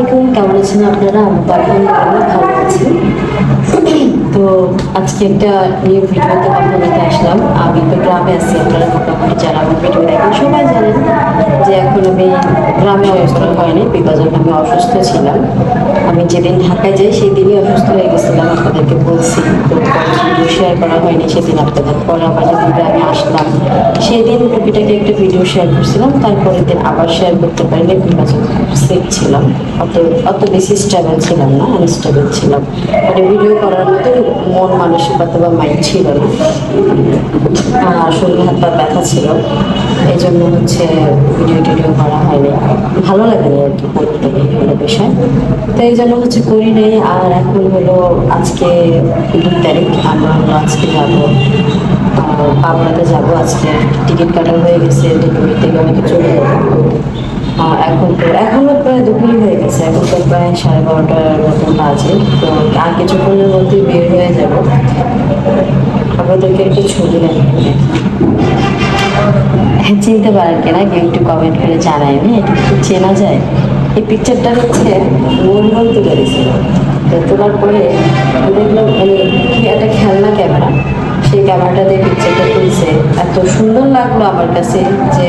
কেমন আছেন আপনারা? আমি তো আলহামদুলিল্লাহ ভালো আছি। তো আজকে একটা নিউ ভিডিওতে কথা বলতে আসলাম। আমি তো গ্রামে আছি, আপনারা মোটামুটি যারা আমার ভিডিও দেখেন সবাই জানেন যে এখন আমি গ্রামে অবস্থা হয়নি, বিকজ আমি অসুস্থ ছিলাম। আমি যেদিন ঢাকায় যাই সেই দিনই অসুস্থ হয়ে গেছিলাম, আপনাদেরকে বলছি। তো ভিডিও শেয়ার করা হয়নি সেদিন আপনাদের। পরে আবার যেদিন গ্রামে আসলাম সেই দিন টুকিটাকে একটা ভিডিও শেয়ার করছিলাম, তারপরের দিন আবার শেয়ার করতে পারিনি বিকজ সিক ছিলাম। অত বেশি স্টেবল ছিলাম না, আনস্টেবল ছিলাম। মানে ভিডিও করার মতো মন মানসিকতা বা মাইন্ড ছিল না। শরীর হাত পা ব্যথা ছিল, এই জন্য হচ্ছে ভিডিও টিডিও করা হয়নি। ভালো লাগেনি আর কি করতে কোনো বিষয়, তো এই জন্য হচ্ছে করি নাই। আর এখন হলো আজকে 2 তারিখ, আমরা হলো আজকে যাবো পাবনাতে যাবো। আজকে টিকিট কাটা হয়ে গেছে, 2 থেকে অনেকে চলে যাবো। এখনো প্রায় দুপুরই হয়ে গেছে, এখন তো প্রায় 12:30টার মতন বাজে। তো আর কিছুক্ষণের মধ্যে বের হয়ে যাব। আপনাদেরকে একটু ছবি দেখেন, চিনতে পারেন কিনা কেউ একটু কমেন্ট করে জানায়নি, এটা একটু চেনা যায়। এই পিকচারটা হচ্ছে মনমন তুলে দিয়েছিল। তো তোলার পরে দেখলাম মানে একটা খেলনা ক্যামেরা, সেই ক্যামেরাটা দিয়ে পিকচারটা তুলছে। এত সুন্দর লাগলো আমার কাছে যে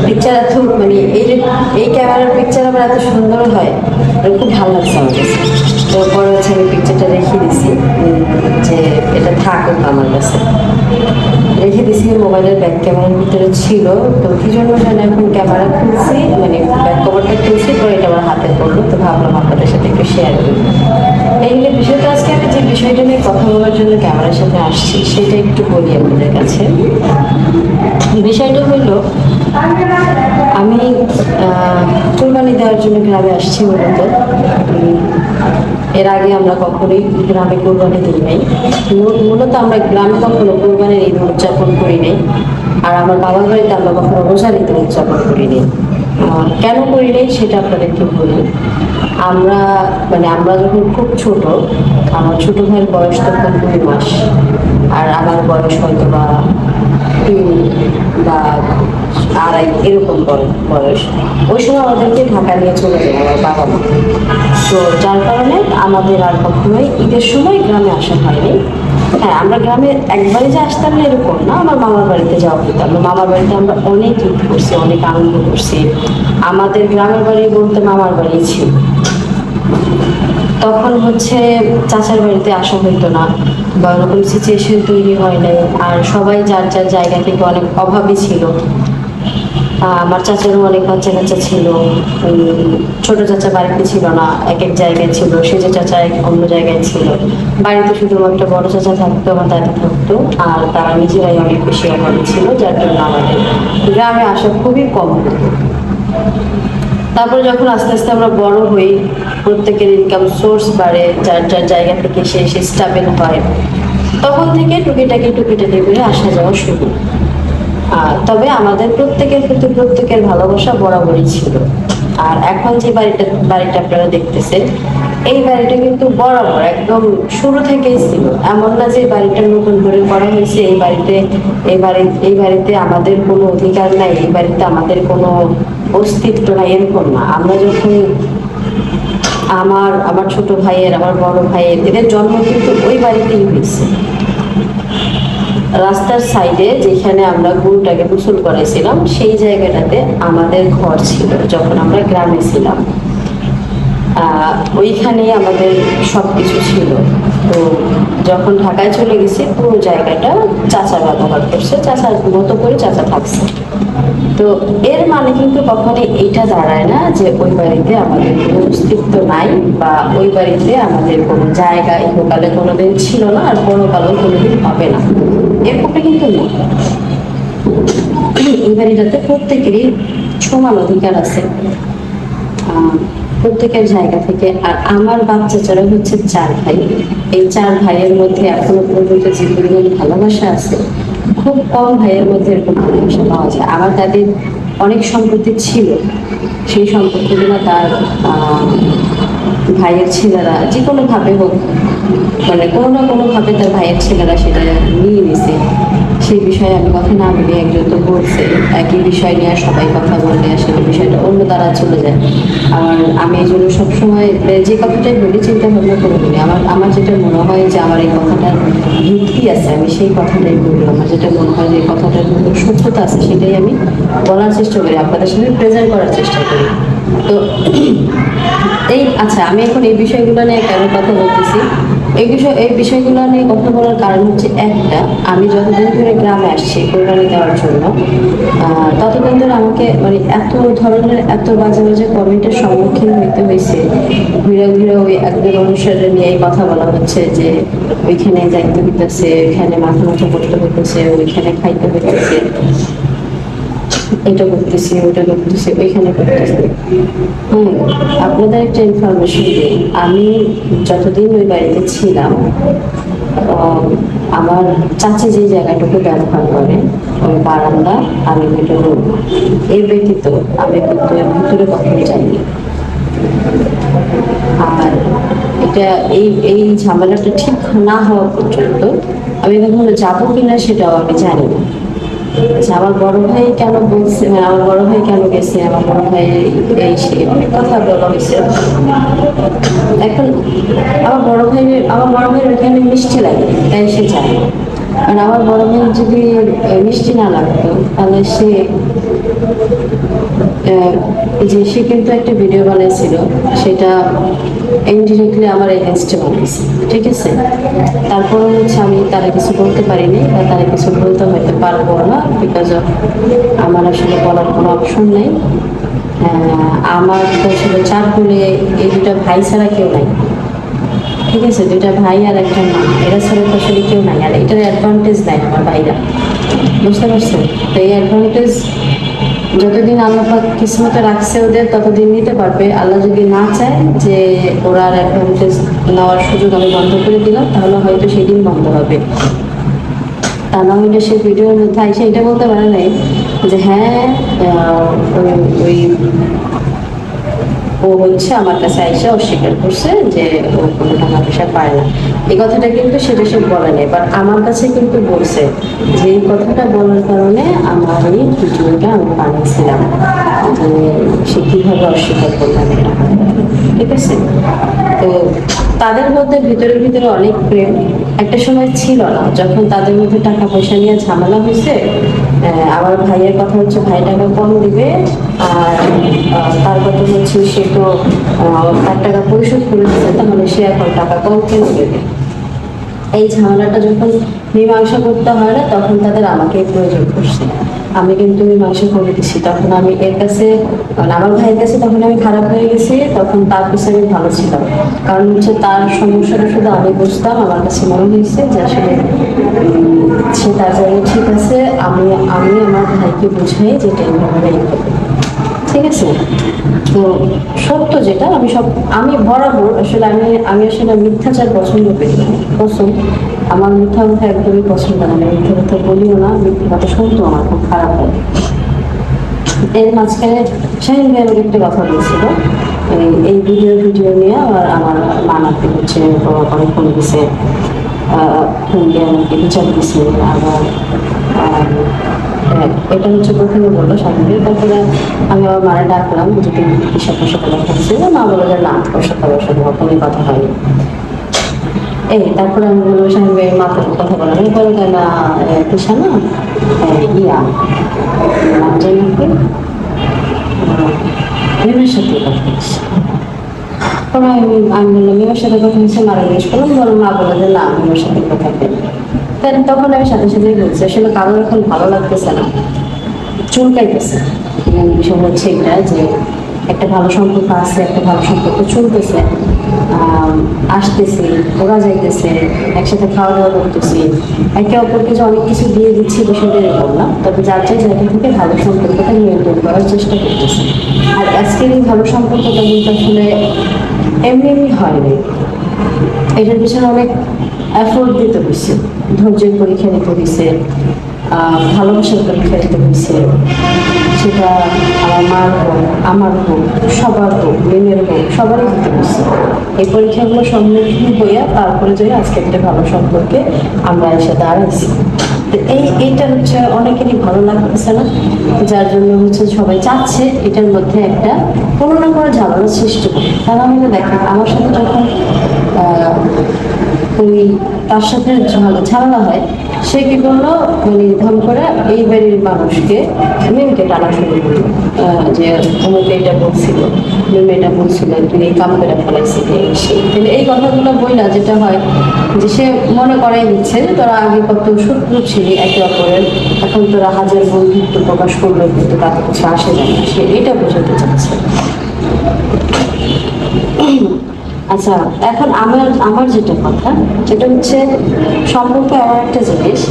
পিকচার এত মানে এই ক্যামেরার পিকচার আবার এত সুন্দর হয়, খুব ভালো লাগছে আমার কাছে। তো পরে হচ্ছে আমি পিকচারটা রেখে দিছি, যে এটা থাকুক আমার কাছে। রেখে দিছি, মোবাইলের ব্যাক ক্যামেরার ভিতরে ছিল। তো কি জন্য জানি এখন ক্যামেরা খুলছি, মানে ব্যাক কভারটা খুলছি, পরে এটা আমার হাতে পড়লো। তো ভাবলাম আপনাদের সাথে একটু শেয়ার করি। এই বিষয়টা আজকে আমি যে বিষয়টা নিয়ে কথা বলার জন্য ক্যামেরার সাথে আসছি সেটা একটু বলি আপনাদের কাছে। বিষয়টা হলো আমি কুরবানি দেওয়ার জন্য গ্রামে আসছি মূলত। এর আগে আমরা কখনোই গ্রামে কুরবানি দিই নাই। মূলত আমরা গ্রামে কখনো কুরবানির ঈদ উদযাপন করি নাই। আর আমার বাবার বাড়িতে আমরা কখনো রোজার ঈদ উদযাপন করি নাই। কেন করি নাই সেটা আপনাদেরকে বলি। আমরা যখন খুব ছোট, আমার ছোট ভাইয়ের বয়স তখন 2 মাস, আর আমার বয়স হয়তো বা 3 বা 2.5 এরকম বয়স। ওই সময় আমাদেরকে ঢাকা নিয়ে চলে যায় আমার বাবা মা। তো যার কারণে আমাদের আর কখনোই ঈদের সময় গ্রামে আসা হয়নি। হ্যাঁ, আমরা গ্রামে একবারে যে আসতাম না এরকম না, আমার মামার বাড়িতে যাওয়া হতো। আমরা মামার বাড়িতে আমরা অনেক ঈদ করছি, অনেক আনন্দ করছি। আমাদের গ্রামের বাড়ি বলতে মামার বাড়ি ছিল। তখন হচ্ছে চাচার বাড়িতে আসা হইতো না, বা ওরকম সিচুয়েশন তৈরি হয় নাই। আর সবাই যার যার জায়গা থেকে অনেক অভাবী ছিল। আমার চাচারও অনেক বাচ্চা কাচ্চা ছিল। ছোট চাচা বাড়িতে ছিল না, এক এক জায়গায় ছিল। সেজে চাচা অন্য জায়গায় ছিল। বাড়িতে শুধুমাত্র বড় চাচা থাকতো, আমার দাদি থাকতো। আর তারা নিজেরাই অনেক বেশি অভাবী ছিল, যার জন্য আমাদের গ্রামে আসা খুবই কম হতো। তারপরে যখন আস্তে আস্তে আমরা বড় হই, প্রত্যেকের ইনকাম সোর্স বাড়ে, যার যার জায়গা থেকে সে স্টেবল হয়, তখন থেকে টুকিটাকি করে আসা যাওয়া শুরু। তবে আমাদের প্রত্যেকের প্রতি প্রত্যেকের ভালোবাসা বরাবরই ছিল। আর এখন যে বাড়িটা আপনারা দেখতেছেন, এই বাড়িটা কিন্তু বরাবর একদম শুরু থেকেই ছিল। এমন না যে বাড়িটা নতুন করে করা হয়েছে, এই বাড়িতে আমাদের কোনো অধিকার নাই, এই বাড়িতে আমাদের কোনো অস্তিত্ব নাই, এরকম না। আমরা যখন আমার ছোট ভাইয়ের, আমার বড় ভাইয়ের, এদের জন্ম কিন্তু ওই বাড়িতেই হয়েছে। রাস্তার সাইডে যেখানে আমরা গরুটাকে গোসল করেছিলাম, সেই জায়গাটাতে আমাদের ঘর ছিল যখন আমরা গ্রামে ছিলাম। ওইখানেই আমাদের সবকিছু ছিল। তো যখন ঢাকায় চলে গেছি, পুরো জায়গাটা চাচা ব্যবহার করছে, চাচার মতো করে চাচা থাকছে। তো এর মানে কিন্তু কখনোই এইটা দাঁড়ায় না যে ওই বাড়িতে আমাদের কোনো অস্তিত্ব নাই, বা ওই বাড়িতে আমাদের কোনো জায়গা ইহকালে কোনোদিন ছিল না, আর পরকালেও কোনোদিন হবে না, এরকমটা কিন্তু না। এই বাড়িটাতে প্রত্যেকেরই সমান অধিকার আছে, প্রত্যেকের জায়গা থেকে। আর আমার বাচ্চা চারা হচ্ছে 4 ভাই। এই 4 ভাইয়ের মধ্যে এখনো পর্যন্ত যে পরিমাণ ভালোবাসা আছে, খুব কম ভাইয়ের মধ্যে এরকম ভালোবাসা পাওয়া যায়। আমার দাদির অনেক সম্পত্তি ছিল, সেই সম্পর্কগুলো তার ভাইয়ের ছেলেরা যে কোনোভাবে হোক, মানে কোনো না কোনোভাবে তার ভাইয়ের ছেলেরা সেটা নিয়ে নিছে। সেই বিষয়ে আমি কথা না বলি, একজন তো বলছে একই বিষয় নিয়ে সবাই কথা বললে আসলে বিষয়টা অন্য দ্বারা চলে যায়। আর আমি এই জন্য সবসময় যে কথাটাই বলি চিন্তা ভাবনা করে বলি। আমার যেটা মনে হয় যে আমার এই কথাটার ভিত্তি আছে, আমি সেই কথাটাই বলি। আমার যেটা মনে হয় যে কথাটার সত্যতা আছে সেটাই আমি বলার চেষ্টা করি, আপনাদের সামনে প্রেজেন্ট করার চেষ্টা করি। তো এই আচ্ছা, আমি এখন এই বিষয়গুলো নিয়ে কেন কথা বলতেছি, এই বিষয়গুলো নিয়ে কথা বলার কারণ হচ্ছে একটা, আমি যতদিন ধরে গ্রামে আসছি কোরবানি দেওয়ার জন্য, ততদিন ধরে আমাকে মানে এত ধরনের এত বাজে বাজে কমেন্টের সম্মুখীন হইতে হয়েছে। ঘুরে ঘুরে ওই একজন অনুসারে নিয়ে কথা বলা হচ্ছে যে ওইখানে যাইতে হইতেছে, ওইখানে মাথা মাথা করতে হইতেছে, ওইখানে খাইতে হইতেছে, এটা করতেছি ওইটা করতেছি ওইখানে করতেছি। আপনাদের একটা ইনফরমেশন দিই, আমি যতদিন ওই বাড়িতে ছিলাম, আমার চাচি যে জায়গাটুকু ব্যবহার করে ওই বারান্দা আর ওইটা রুম, এই ব্যতীত আমি কিন্তু এর ভিতরে কখনো যাইনি। আর এটা এই ঝামেলাটা ঠিক না হওয়া পর্যন্ত আমি কখনো যাবো কিনা সেটাও আমি জানি না। আমার বড় ভাই কেন বলছে, আমার বড় ভাই কেন গেছে, আমার বড় ভাই এই সে অনেক কথা বলা হয়েছে। এখন আমার বড় ভাইয়ের ওখানে মিষ্টি লাগে তাই সে যায়। আর আমার বড় ভাই যদি মিষ্টি না লাগতো তাহলে সে সে কিন্তু একটা ভিডিও বানিয়েছিল, সেটা ইনডিরেক্টলি আমার এগেনস্টে বানিয়েছে, ঠিক আছে। তারপরে হচ্ছে আমি তারা কিছু বলতে পারিনি বা তারা কিছু বলতে হয়তো পারবো না, বিকজ অফ আমার আসলে বলার কোনো অপশন নেই। আমার তো আসলে চার বলে এই দুটা ভাই ছাড়া কেউ নাই, ঠিক আছে, দুইটা ভাই আর একটা মা, এরা ছাড়া তো আসলে কেউ নাই। আর এটার অ্যাডভান্টেজ দেয় আমার ভাইরা, বুঝতে পারছেন? তো এই অ্যাডভান্টেজ যতদিন আল্লাহ পাক কিসমতে রাখছে ওদের ততদিন নিতে পারবে। আল্লাহ যদি না চায় যে ওরা আর অ্যাডভান্টেজ নেওয়ার সুযোগ আমি বন্ধ করে দিলাম, তাহলে হয়তো সেদিন বন্ধ হবে। তা না হলে সে ভিডিওর মধ্যে আইসে এটা বলতে পারে নাই যে হ্যাঁ ওই ও হচ্ছে আমার কাছে আইসা অস্বীকার করছে যে ও কোনো টাকা পয়সা পায় না। এই কথাটা কিন্তু সেটা সে বলে নেই, বাট আমার কাছে কিন্তু বলছে যে এই কথাটা বলার কারণে আমার এই ভিডিওটা আমি বানিয়েছিলাম যে সে কিভাবে অস্বীকার করলাম, ঠিক আছে। তো তাদের মধ্যে ভিতরে ভিতরে অনেক প্রেম একটা সময় ছিল না, যখন তাদের মধ্যে টাকা পয়সা নিয়ে ঝামেলা হয়েছে। আমার ভাইয়ের কথা হচ্ছে ভাই টাকা কম দিবে, আর তার কথা হচ্ছে সে তো তার টাকা পরিশোধ করে দিচ্ছে, তাহলে সে এখন টাকা কম কেন দেবে। এই ঝামেলাটা যখন মীমাংসা করতে হয় না, তখন তাদের আমাকে প্রয়োজন করছে। আমি কিন্তু মীমাংসা করে দিচ্ছি, তখন আমি এর কাছে আমার ভাইয়ের কাছে তখন আমি খারাপ হয়ে গেছি, তখন তার কাছে আমি ভালো ছিলাম। কারণ হচ্ছে তার সমস্যাটা শুধু আমি বুঝতাম, আমার কাছে মনে হয়েছে যে আসলে সে তার জায়গায় ঠিক আছে, আমি আমার ভাইকে বুঝাই যেটা এইভাবে ঠিক আছে। তো সত্য যেটা আমি বরাবর আসলে আমি আসলে মিথ্যাচার পছন্দ করি না, পছন্দ আমার মিথ্যা কথা একদমই পছন্দ না, আমি মিথ্যা কথা বলিও না, মিথ্যা কথা শুনতো আমার খুব খারাপ লাগে। এর মাঝখানে শাহিন ভাই আমাকে একটা কথা বলছিল এই ভিডিও নিয়ে, আমার মানাতে হচ্ছে অনেক ফোন দিছে, ফোন দিয়ে আমাকে বিচার দিছে। আবার এটা হচ্ছে প্রথমে বললো স্বাধীন, তারপরে আমি আবার মারা ডাকলাম যে তুমি হিসাব সাথে কথা হচ্ছে, মা বলো যে না ওর সাথে কোনো কথা হয়নি। তারপরে আমি বলবো স্বামী ভাইয়ের মাথার কথা বলা আমি বলো না পেশা না ইয়া নাম জানি মেমের সাথে কথা হচ্ছে। আমি বললাম মেমের সাথে কথা হচ্ছে, মারা জিজ্ঞেস করলাম, বলো মা বলো যে না মেমের সাথে কথা বলি। তখন আমি সাথে সাথে বলছি আসলে কারোর এখন ভালো লাগতেছে না, চুলকাইতেছে। বিষয় হচ্ছে এটা যে একটা ভালো সম্পর্ক আছে, একটা ভালো সম্পর্ক চলতেছে, আসতেছি, ওরা যাইতেছে, একসাথে খাওয়া দাওয়া করতেছি, একে অপরকে যে অনেক কিছু দিয়ে দিচ্ছি বিষয়টা এরকম না, তবে যার যার জায়গা থেকে ভালো সম্পর্কটা নিয়ন্ত্রণ করার চেষ্টা করতেছে। আর আজকের এই ভালো সম্পর্কটা কিন্তু আসলে এমনি এমনি হয়নি, এটার পিছনে অনেক এফোর্ট দিতে হয়েছে, ধৈর্যের পরীক্ষা নিতে হয়েছে, ভালোবাসার পরীক্ষা দিতে হয়েছে, সেটা আমার মার হোক, আমার হোক, সবার হোক, মেয়ের হোক, সবারই দিতে হয়েছে। এই পরীক্ষাগুলো সম্মুখীন হইয়া তারপরে যে আজকে একটা ভালো সম্পর্কে আমরা এসে দাঁড়াইছি। তো এইটা হচ্ছে অনেকেরই ভালো লাগতেছে না, যার জন্য হচ্ছে সবাই চাচ্ছে এটার মধ্যে একটা কোনো না কোনো ঝামেলার সৃষ্টি করে। কারণ আমি দেখেন আমার সাথে যখন ওই তার সাথে ঝামেলা হয়, সে কি করলো, মানে ধম করে এই বাড়ির মানুষকে মেয়েকে টানা শুরু করলো, যে অমুক এটা বলছিল, মেয়েটা বলছিল তুই এই কাম করে ফেলাইছিলি। তাহলে এই কথাগুলো বইলা যেটা হয় যে সে মনে করাই দিচ্ছে যে তোরা আগে কত শত্রু ছিলি একে অপরের, এখন তোরা হাজার বন্ধুত্ব প্রকাশ করলো কিন্তু তাতে কিছু আসে যায় না, সে এটা বোঝাতে চাচ্ছে। আচ্ছা, এখন আমার যেটা কথা সেটা হচ্ছে সম্পর্ক এমন একটা জিনিস,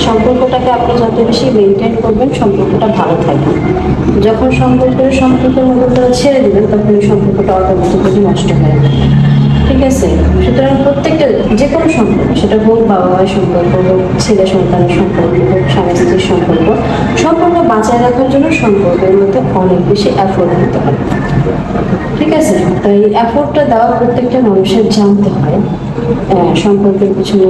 সম্পর্কটাকে আপনি যত বেশি মেনটেন করবেন সম্পর্কটা ভালো থাকবে। যখন সম্পর্কের মধ্যে ছেড়ে দিবেন তখন এই সম্পর্কটা অটোমেটিক্যালি নষ্ট হয়ে যাবে। ঠিক আছে, সুতরাং প্রত্যেকটা যে কোনো সম্পর্ক, সেটা হোক বাবা মায়ের সম্পর্ক, হোক ছেলে সন্তানের সম্পর্ক, হোক স্বামী স্ত্রীর সম্পর্ক বাঁচায় রাখার জন্য সম্পর্কের মধ্যে অনেক বেশি এফোর্ট দিতে হবে। ঠিক আছে, তাই এফোর্টটা দেওয়া প্রত্যেকটা মানুষের জানতে হয়। সম্পর্কের পিছনে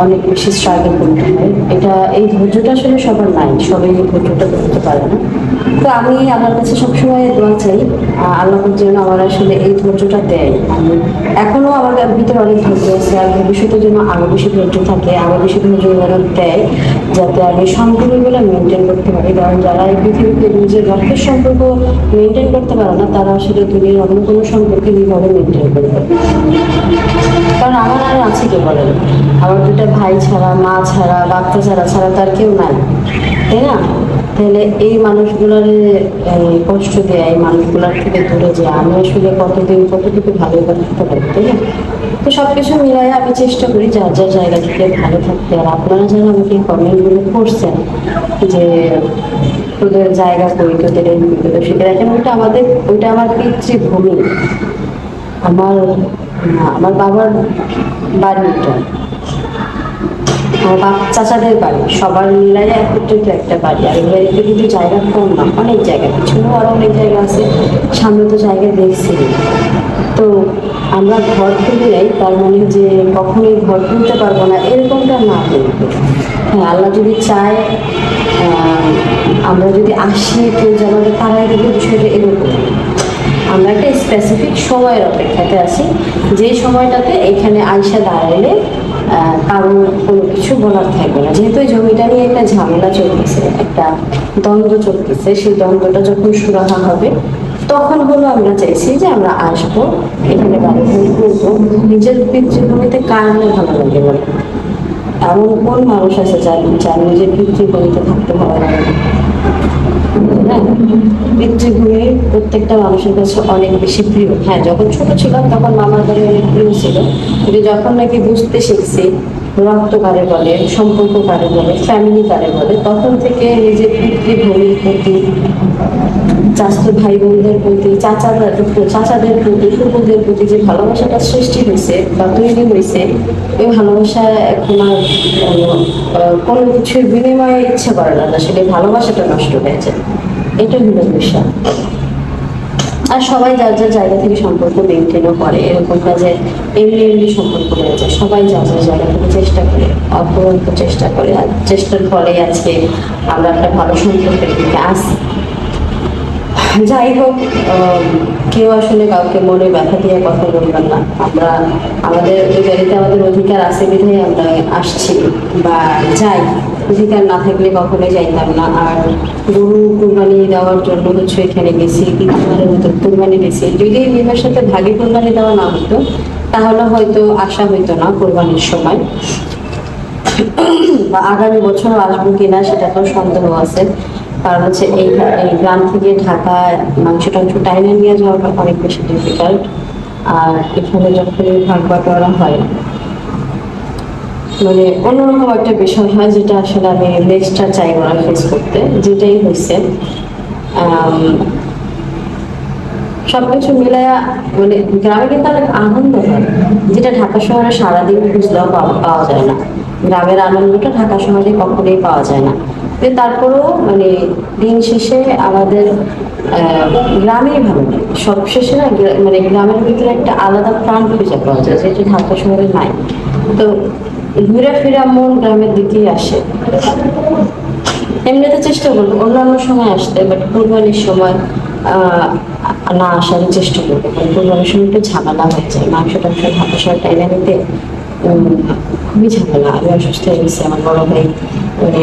অনেক বেশি স্ট্রাগল করতে হয়, এটা এই ধৈর্যটা আসলে সবার নাই, সবাই এই ধৈর্যটা করতে পারে না। তো আমি আমার কাছে সবসময় দোয়া চাই আল্লাহ যেন আমার আসলে এই ধৈর্যটা দেয়। আমি এখনো আমার ভিতরে অনেক ধৈর্য আছে, আর ভবিষ্যতে যেন আরো বেশি ধৈর্য থাকে, আরো বেশি ধৈর্য যেন দেয়, যাতে আমি সম্পর্কগুলো মেনটেন করতে পারি। কারণ যারা এই পৃথিবীতে নিজের রক্তের সম্পর্ক মেনটেন করতে পারে না, তারা আসলে দুনিয়ার অন্য কোনো সম্পর্কে কিভাবে মেনটেন করবে। কারণ আমার আর আছে কে বলেন, আমার দুটা ভাই ছাড়া, মা ছাড়া, বাচ্চা ছাড়া তার কেউ নাই, তাই না? তাহলে এই মানুষগুলোর কষ্ট দেয়, এই মানুষগুলোর থেকে দূরে যায়, আমি আসলে কতটুকু ভালো থাকতে পারি, তাই না? তো সবকিছু মিলাই আমি চেষ্টা করি যার যার জায়গা থেকে ভালো থাকতে। আর আপনারা যারা আমাকে কমেন্টগুলো করছেন যে তোদের জায়গা কই, তোদের সেটা দেখেন, ওইটা আমার পিতৃভূমি, আমার বাবার বাড়ি, ওটা আমার চাচাদের বাড়ি, সবার মিলাই একত্রিত একটা বাড়ি। আর এই বাড়িতে কিন্তু জায়গা কম না, অনেক জায়গা, পিছনেও আরো অনেক জায়গা আছে, সামনে তো জায়গা দেখছি। তো আমরা ঘর তুলে যাই, তার মানে যে কখনোই ঘর তুলতে পারবো না এরকমটা না। কিন্তু হ্যাঁ, আল্লাহ যদি চায়, আমরা যদি আসি, কেউ যে আমাদের তারাই কিন্তু বিষয়টা এরকম, আমরা একটা স্পেসিফিক সময়ের অপেক্ষাতে আছি, যে সময়টাতে এখানে আইসা দাঁড়াইলে কারো কোনো কিছু বলার থাকবে না। যেহেতু এই জমিটা নিয়ে একটা ঝামেলা চলতেছে, একটা দ্বন্দ্ব চলতেছে, সেই দ্বন্দ্বটা যখন সুরাহা হবে তখন হলো আমরা চাইছি যে আমরা আসবো, এখানে বাড়ি করবো। নিজের পিতৃভূমিতে কার না ভালো লাগে বলে? এমন কোন মানুষ আছে যার নিজের পিতৃভূমিতে থাকতে ভালো লাগে? হ্যাঁ, পিতৃভূমি প্রত্যেকটা মানুষের কাছে অনেক বেশি প্রিয়। হ্যাঁ, যখন ছোট ছিলাম তখন মামার বাড়ি অনেক প্রিয় ছিল, কিন্তু যখন নাকি বুঝতে শিখছি রক্ত কারে বলে, সম্পর্ক কারে বলে, ফ্যামিলি কারে বলে, তখন থেকে নিজের পিতৃভূমির প্রতি, চাচাতো ভাই বোনদের প্রতি, চাচাদের প্রতি, ফুপুদের প্রতি যে ভালোবাসাটা সৃষ্টি হয়েছে বা তৈরি হয়েছে, ওই ভালোবাসা এখন আর কোনো কিছুর বিনিময়ে ইচ্ছে করে না, আসলে ভালোবাসাটা নষ্ট হয়ে যায়। এটা হলো বিষয়। আর সবাই যার যার জায়গা থেকে সম্পর্ক মেনটেনও করে, এরকম কাজে এমনি সম্পর্ক হয়ে যায়। সবাই যার যার জায়গা থেকে চেষ্টা করে, অপরন্ত চেষ্টা করে, আর চেষ্টার ফলে আজকে আমরা একটা ভালো সম্পর্কের দিকে আসি। যাই হোক, কেউ আসলে কাউকে মনে ব্যথা দিয়ে কথা বলবেন না। আমরা আমাদের ওই বাড়িতে আমাদের অধিকার আছে বিধায় আমরা আসছি বা যাই, অধিকার না থাকলে কখনোই যাইতাম না। আর গরু কোরবানি দেওয়ার জন্য হচ্ছে এখানে গেছি, দ্বিতীয়বারের মতো কোরবানি দিয়েছি। যদি বিবাহের সাথে ভাগে কোরবানি দেওয়া না হতো তাহলে হয়তো আসা হইতো না কোরবানির সময়, বা আগামী বছরও আসবো কিনা সেটা তো সন্দেহ আছে। কারণ হচ্ছে এই গ্রাম থেকে ঢাকায় মাংস টাংস টাইনে নিয়ে যাওয়াটা অনেক বেশি ডিফিকাল্ট। আর এখানে যখন ভাগ বাটোয়ারা হয়, মানে অন্যরকম একটা বিষয় হয়, যেটা আসলে আমি নেক্সট আর চাইবো না ফেস করতে, যেটাই হয়েছে। সবকিছু মিলায়া মানে গ্রামে কিন্তু অনেক আনন্দ হয়, যেটা ঢাকা শহরে সারাদিন খুঁজলেও পাওয়া যায় না। গ্রামের আনন্দটা ঢাকা শহরে কখনোই পাওয়া যায় না। তো তারপরেও মানে দিন শেষে আমাদের গ্রামেই ভালো লাগে। সব শেষে না মানে গ্রামের ভিতরে একটা আলাদা প্রাণ খুঁজে পাওয়া যায়, যেটা ঢাকা শহরে নাই। তো ঘুরে ফিরে মন গ্রামের দিকেই আসে। এমনিতে চেষ্টা করবো অন্যান্য সময় আসতে, বাট কুরবানির সময় না আসার চেষ্টা করবো। কুরবানির সময় একটু ঝামেলা হয়ে যায়, মাংস টাংস ঢাকা শহর টাইনে নিতে খুবই ঝামেলা। আমি অসুস্থ হয়ে গেছি, আমার বড় ভাই মানে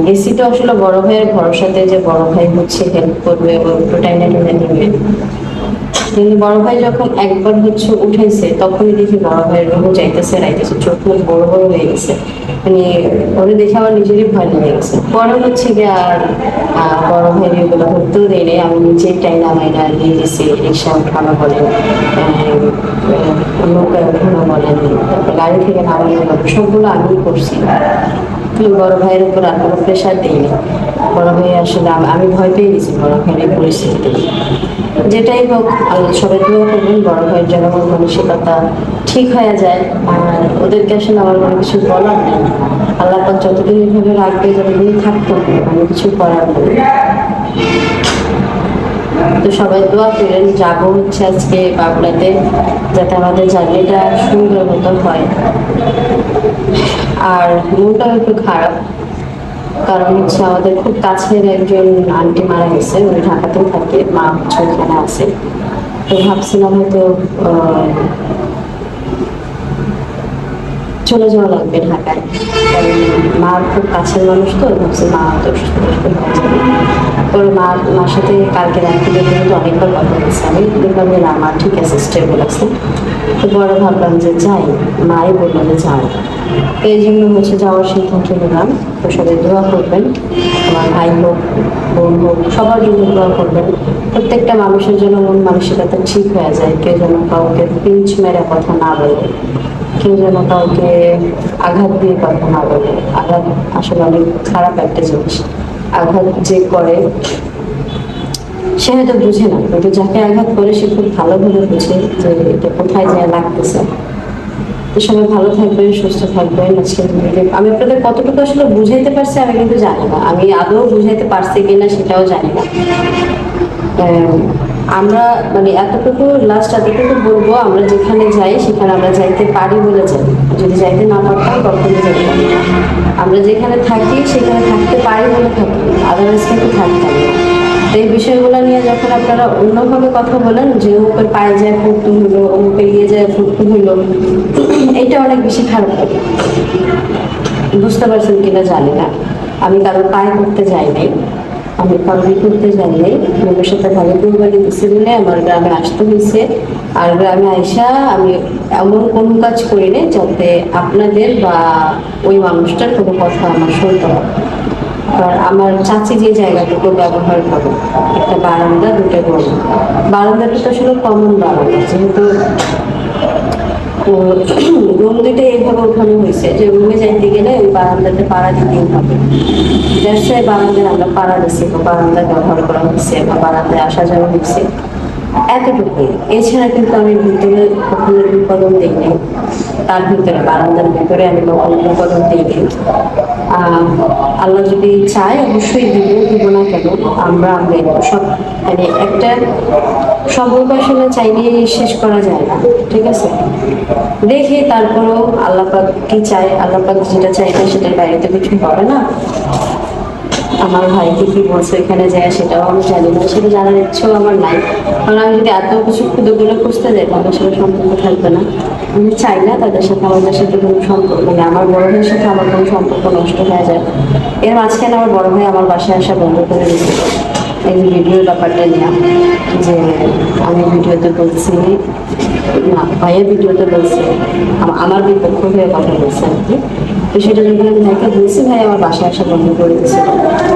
গেছি তো আসলে বড় ভাইয়ের ভরসাতে যে বড় ভাই হচ্ছে হেল্প করবে এবং একটু টাইনে টেনে নিবে। কিন্তু বড় ভাই যখন একবার হচ্ছে উঠেছে, তখনই দেখি বড় ভাইয়ের রোগ যাইতেছে রাইতেছে, চোখ মুখ বড় বড় হয়ে গেছে। মানে ওরে দেখে আমার নিজেরই ভয় লেগে গেছে। পরে হচ্ছে গিয়ে আর বড় ভাইয়ের এগুলো ধরতেও দেয় নেই, আমি নিজেই টাইনা মাইনা দিয়ে দিয়েছি। রিক্সা উঠানো বলেন, নৌকায় উঠানো বলেন, তারপর গাড়ি থেকে নামানো বলেন, সবগুলো আমিই করছি। বড় ভাইয়ের উপর আর কোনো প্রেশার দিইনি। বড় ভাই আসলে আমি ভয় পেয়ে গেছি বড় ভাইয়ের এই পরিস্থিতিতে। যেটাই হোক, সবাই দোয়া করবেন বড় ভাইয়ের যেন আমার মানসিকতা ঠিক হয়ে যায়। আর ওদেরকে আসলে আমার কোনো কিছু বলার নেই। আল্লাহ পাক যতদিন এভাবে রাখবে, যতদিন থাকতে হবে, আমি কিছু করার নেই। তো সবাই দোয়া করেন, যাবো হচ্ছে আজকে বাবলাতে, যাতে আমাদের জার্নিটা সুন্দর মতো হয়। আর মনটাও একটু খারাপ, কারণ হচ্ছে আমাদের খুব কাছের একজন আন্টি মারা গেছে, উনি ঢাকাতেও থাকে, মা হচ্ছে ওখানে আছে। তো ভাবছিলাম হয়তো চলে যাওয়া লাগবে ঢাকায়, কারণ মার খুব কাছের মানুষ, তো ভাবছি মা হয়তো অসুস্থ পরে মার সাথে কালকে রাত্রে কিন্তু অনেকবার কথা বলছি আমি, দেখলাম যে না মা ঠিক আছে, স্টেবল আছে। তো পরে ভাবলাম যে যাই, মাই বললো যে যাও। এই জন্য হচ্ছে যাওয়ার সিদ্ধান্ত নিলাম। তো সবাই দোয়া করবেন, আমার ভাই হোক বোন হোক সবার জন্য দোয়া করবেন। প্রত্যেকটা মানুষের জন্য মন মানসিকতা ঠিক হয়ে যায়, কেউ যেন কাউকে পিঞ্চ মেরে কথা না বলে, কেউ যেন কাউকে আঘাত দিয়ে কথা না বলে। আঘাত আসলে অনেক খারাপ একটা জিনিস। আঘাত যে করে সে হয়তো বুঝে না, কিন্তু যাকে আঘাত করে সে খুব ভালোভাবে বুঝে যে এটা কোথায় যায় লাগতেছে। তো সবাই ভালো থাকবেন, সুস্থ থাকবেন। আজকে আমি আপনাদের কতটুকু আসলে বুঝাইতে পারছি আমি কিন্তু জানি না, আমি আদৌ বুঝাইতে পারছি কিনা সেটাও জানি না। আমরা মানে এতটুকু বলবো, আমরা যেখানে যাই সেখানে আমরা যাইতে পারি বলে যাই। যদি যাইতে না পারতাম কখনো যেতে পারি না। আমরা যেখানে থাকি সেখানে থাকতে পারি বলে থাকি, আদারওয়াইজ কিন্তু থাকতাম না। এই বিষয়গুলো নিয়ে যখন আপনারা অন্যভাবে কথা বলেন, যে অমুকের পায়ে যায় ফুটতু হইলো, অমুকের ইয়ে যায় ফুটতু হইলো, এটা অনেক বেশি খারাপ লাগে। বুঝতে পারছেন কিনা জানি না, আমি কারোর পায়ে করতে যাইনি, আমি কারোর করতে যাইনি। মেয়ের সাথে ভালো কুরবানি দিচ্ছি বলে আমার গ্রামে আসতে হয়েছে। আর গ্রামে আইসা আমি এমন কোনো কাজ করিনি যাতে আপনাদের বা ওই মানুষটার কোনো কথা আমার শুনতে হবে। কারণ আমার চাচি যে জায়গাটুকু ব্যবহার করে, একটা বারান্দা, দুটো রুম, বারান্দাটা তো আসলে কমন বারান্দা, যেহেতু রুম দুটো এইভাবে ওখানে হয়েছে যে রুমে যাইতে গেলে ওই বারান্দাতে পাড়া দিতেই হবে। ব্যবসায় বারান্দায় আমরা পাড়া দিচ্ছি বা বারান্দা ব্যবহার করা হচ্ছে বা বারান্দায় আসা যাওয়া হচ্ছে, এতটুকুই। এছাড়া কিন্তু আমি ভিতরে কখনো বিপদন দিইনি, তার ভিতরে বারান্দার ভিতরে আমি কখনো বিপদন দিইনি। আল্লাহ যদি চায় অবশ্যই দিব না কেন, আমরা সব মানে একটা সম্পর্ক আসলে চাইলে শেষ করা যায় না, ঠিক আছে। দেখি তারপরও আল্লাহ পাক কি চায়, আল্লাহ পাক যেটা চাইবে সেটার বাইরে তো কিছু হবে না। আমার ভাইকে কি বলছে এখানে যায় সেটাও আমি জানি না, সেটা জানার ইচ্ছেও আমার নাই। কারণ আমি যদি এত কিছু খুদে খুঁজতে যাই তাদের সাথে সম্পর্ক থাকবে না। আমি চাই না তাদের সাথে আমাদের সাথে কোনো সম্পর্ক, মানে আমার বড় ভাইয়ের সাথে আমার কোনো সম্পর্ক নষ্ট হয়ে যায়। এর মাঝখানে আমার বড় ভাই আমার বাসায় আসা বন্ধ করে দিয়েছিল এই ভিডিওর ব্যাপারটা নিয়ে, যে আমি ভিডিওতে বলছি না, ভাইয়ের ভিডিওতে বলছে আমার বিপক্ষ হয়ে কথা বলছে আর কি। তো সেটা যখন আমি ভাইকে বলছি, ভাই আমার বাসায় আসা বন্ধ করে দিয়েছিল।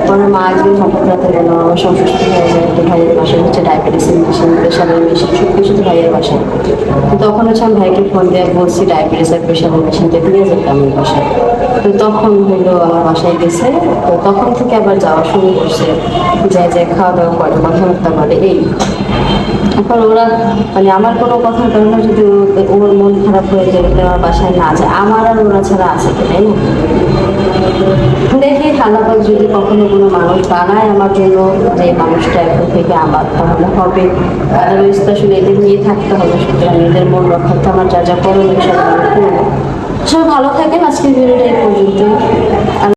পরে মা একদিন হঠাৎ রাতে গেল, আমার অসুস্থ হয়ে যায়। তো ভাইয়ের বাসায় হচ্ছে ডায়াবেটিসের মেশিন, প্রেশারের মেশিন, সব কিছু তো ভাইয়ের বাসায়। তো তখন হচ্ছে আমি ভাইকে ফোন দিয়ে বলছি ডায়াবেটিস আর প্রেশারের মেশিনটা দিয়ে যেতে আমার বাসায়। তো তখন হলো আমার বাসায় গেছে। তো তখন থেকে আবার যাওয়া শুরু করছে। যায় যায় খাওয়া দাওয়া করে কথাবার্তা বলে এই। এখন ওরা মানে আমার কোনো কথার কারণে যদি ওর মন খারাপ হয়ে যায় ওটা আমার বাসায় না যায়, আমার আর ওরা ছাড়া আছে কি, তাই না? দেখি আল্লাহ যদি কখনো কোনো মানুষ বানায় আমার জন্য, যে মানুষটা এখন থেকে আবার তাহলে হবে। আদারওয়াইজ তো আসলে এদের নিয়ে থাকতে হবে, সুতরাং এদের মন রক্ষার্থে আমার যা যা করণীয় সব আমি করবো। সবাই ভালো থাকেন, আজকের ভিডিওটা এই পর্যন্ত।